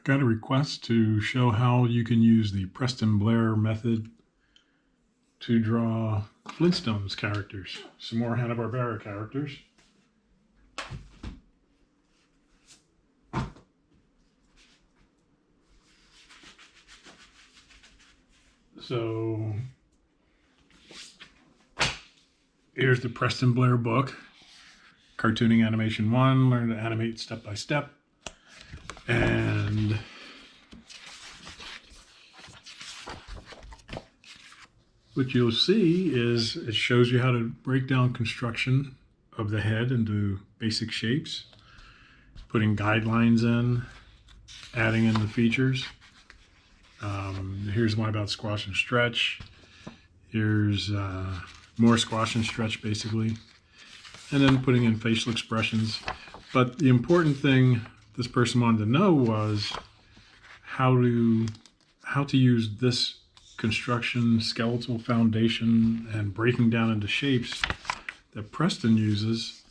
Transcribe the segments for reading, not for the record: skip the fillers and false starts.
got a request to show how you can use the Preston Blair method to draw Flintstones characters, some more Hanna-Barbera characters. So here's the Preston Blair book, Cartooning Animation 1, Learn to Animate Step by Step. And what you'll see is it shows you how to break down construction of the head into basic shapes, putting guidelines in, adding in the features. Here's one about squash and stretch. Here's more squash and stretch, basically. And then putting in facial expressions. But the important thing this person wanted to know was how to use this construction, skeletal foundation, and breaking down into shapes that Preston uses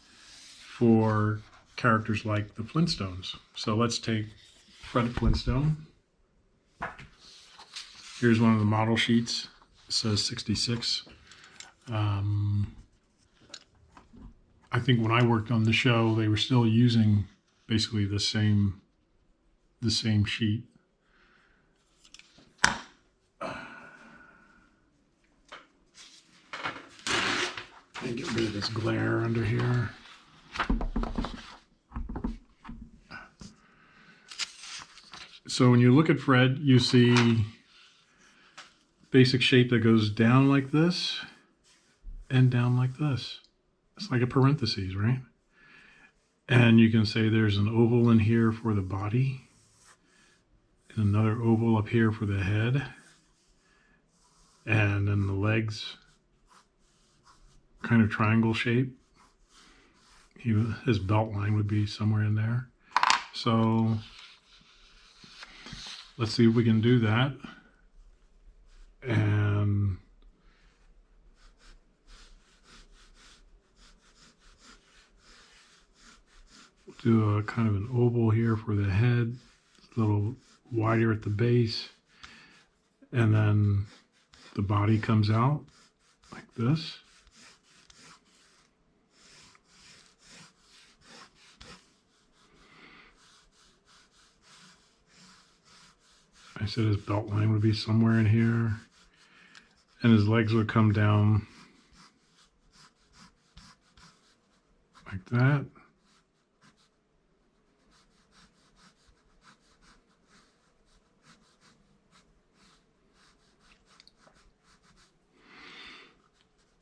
for characters like the Flintstones. So let's take Fred Flintstone. Here's one of the model sheets. It says 66. I think when I worked on the show, they were still using basically the same sheet. And get rid of this glare under here. So when you look at Fred, you see basic shape that goes down like this and down like this. It's like a parentheses, right? And you can say there's an oval in here for the body and another oval up here for the head. And then the legs, kind of triangle shape. His belt line would be somewhere in there. So let's see if we can do that. And do a kind of an oval here for the head, a little wider at the base, and then the body comes out like this. I said his belt line would be somewhere in here, and his legs would come down like that.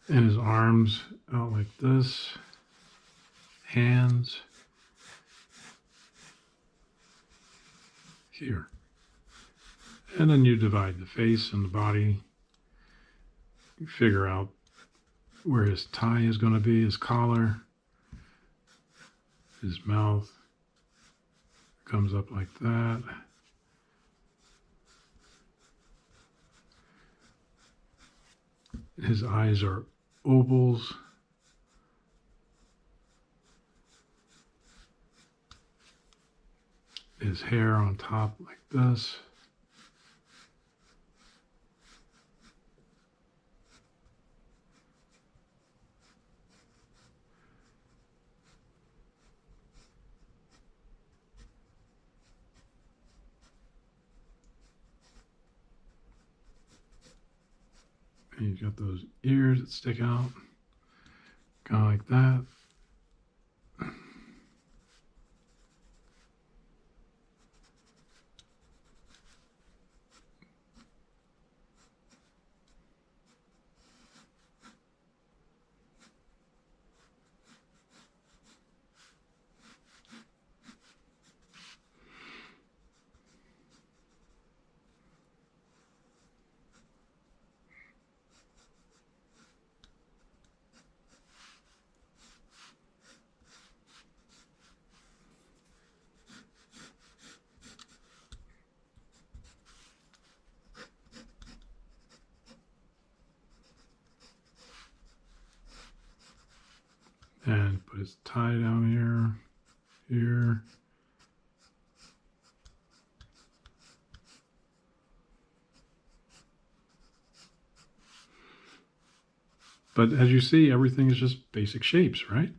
And his arms out like this, hands here. And then you divide the face and the body. You figure out where his tie is going to be, his collar, his mouth comes up like that. His eyes are ovals. His hair on top like this. And you've got those ears that stick out, kind of like that. And put his tie down here, here. But as you see, everything is just basic shapes, right?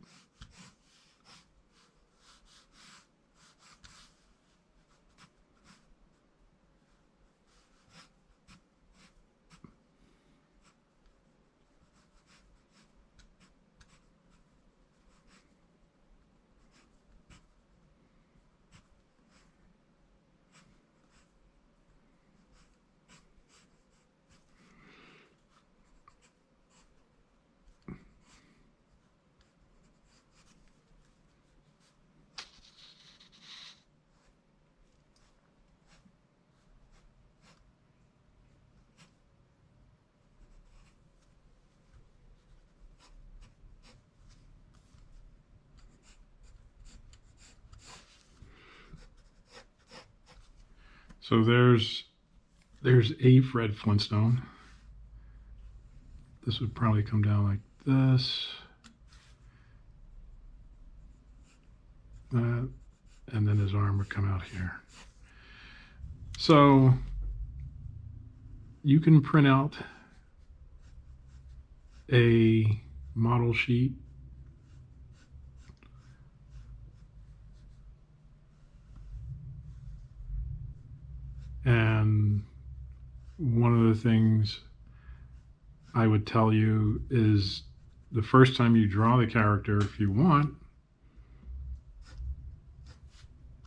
So there's a Fred Flintstone. This would probably come down like this, that, and then his arm would come out here. So you can print out a model sheet and one of the things I would tell you is the first time you draw the character, if you want,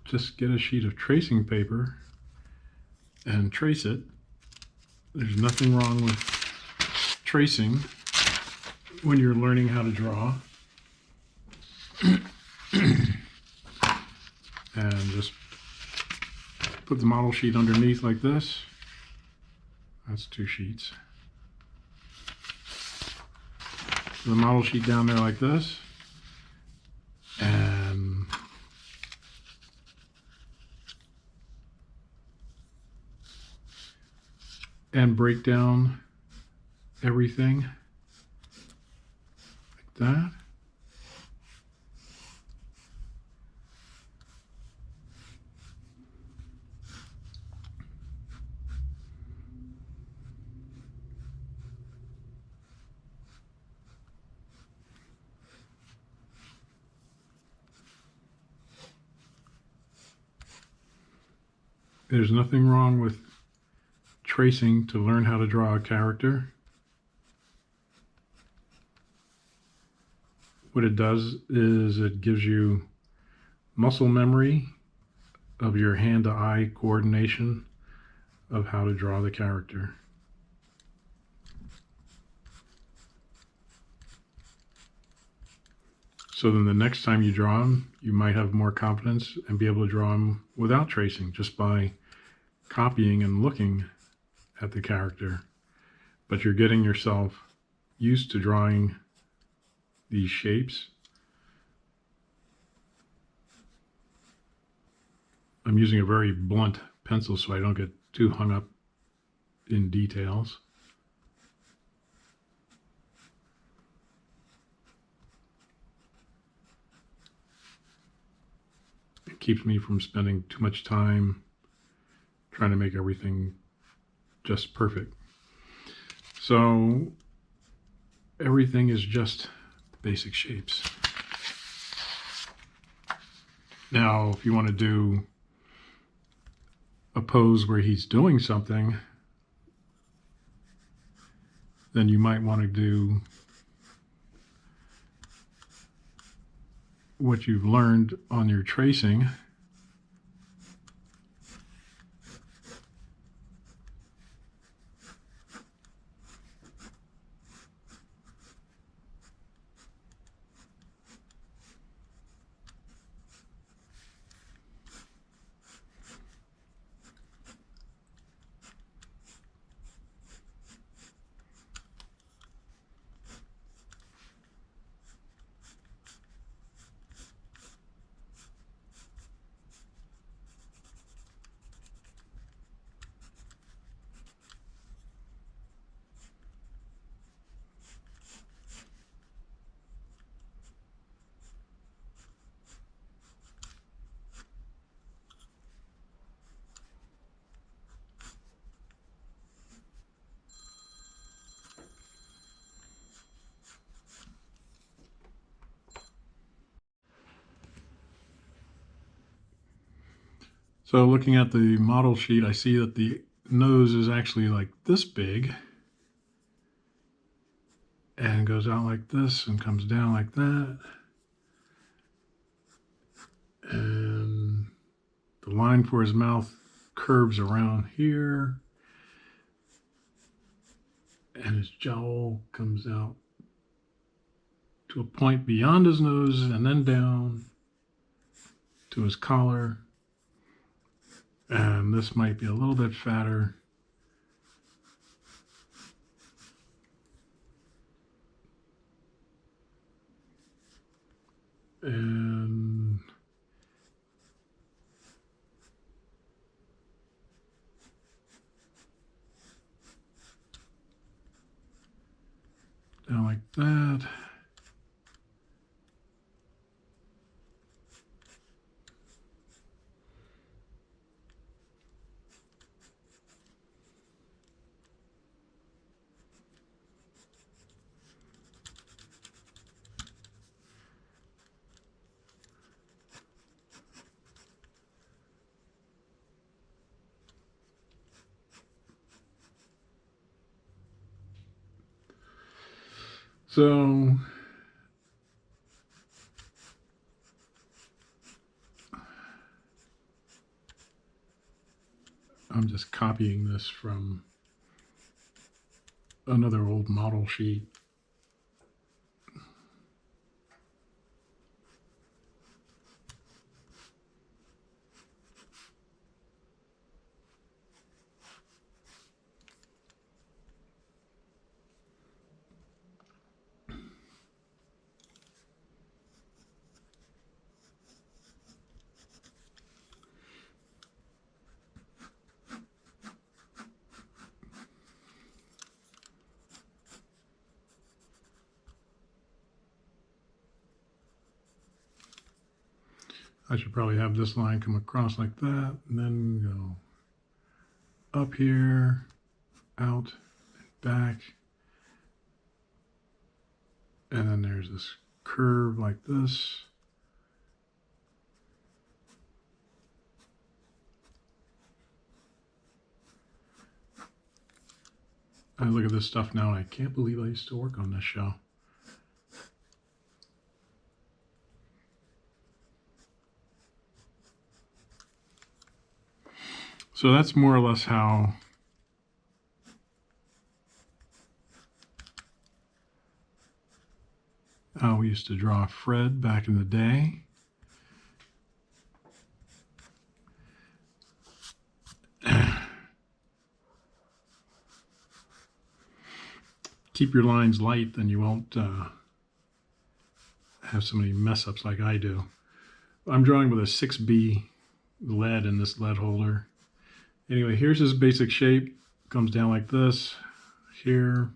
just get a sheet of tracing paper and trace it. There's nothing wrong with tracing when you're learning how to draw. And just put the model sheet underneath like this. That's 2 sheets. Put the model sheet down there like this. And break down everything like that. There's nothing wrong with tracing to learn how to draw a character. What it does is it gives you muscle memory of your hand-to-eye coordination of how to draw the character. So then the next time you draw them, you might have more confidence and be able to draw them without tracing, just by copying and looking at the character. But you're getting yourself used to drawing these shapes. I'm using a very blunt pencil so I don't get too hung up in details. It keeps me from spending too much time trying to make everything just perfect. So everything is just basic shapes. Now, if you want to do a pose where he's doing something, then you might want to do what you've learned on your tracing. So looking at the model sheet, I see that the nose is actually like this big and goes out like this and comes down like that. And the line for his mouth curves around here. And his jowl comes out to a point beyond his nose and then down to his collar. And this might be a little bit fatter. And down like that. So I'm just copying this from another old model sheet. I should probably have this line come across like that, and then go up here, out, and back. And then there's this curve like this. I look at this stuff now and I can't believe I used to work on this show. So that's more or less how we used to draw Fred back in the day. Keep your lines light, then you won't have so many mess ups like I do. I'm drawing with a 6B lead in this lead holder. Anyway, here's his basic shape. Comes down like this, here.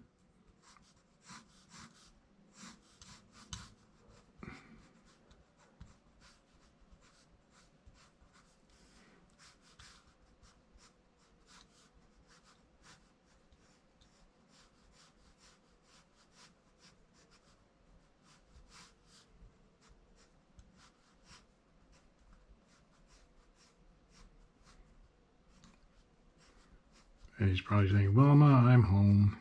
And he's probably saying, Wilma, I'm home.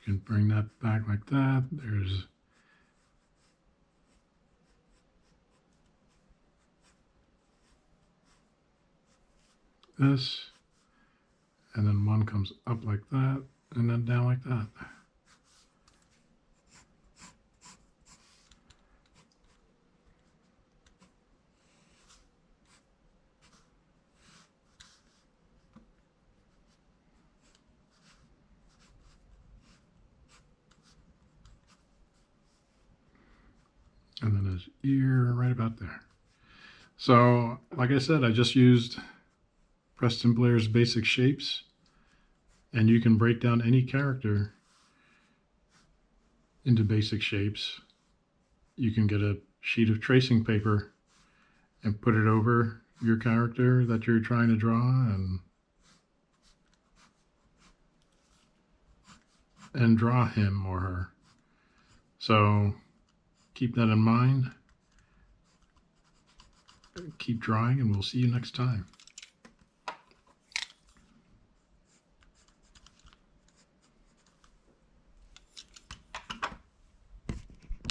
You can bring that back like that. There's this, and then one comes up like that, and then down like that. And then his ear right about there. So, like I said, I just used Preston Blair's basic shapes, And you can break down any character into basic shapes. You can get a sheet of tracing paper and put it over your character that you're trying to draw and draw him or her. So keep that in mind. Keep drawing, and we'll see you next time.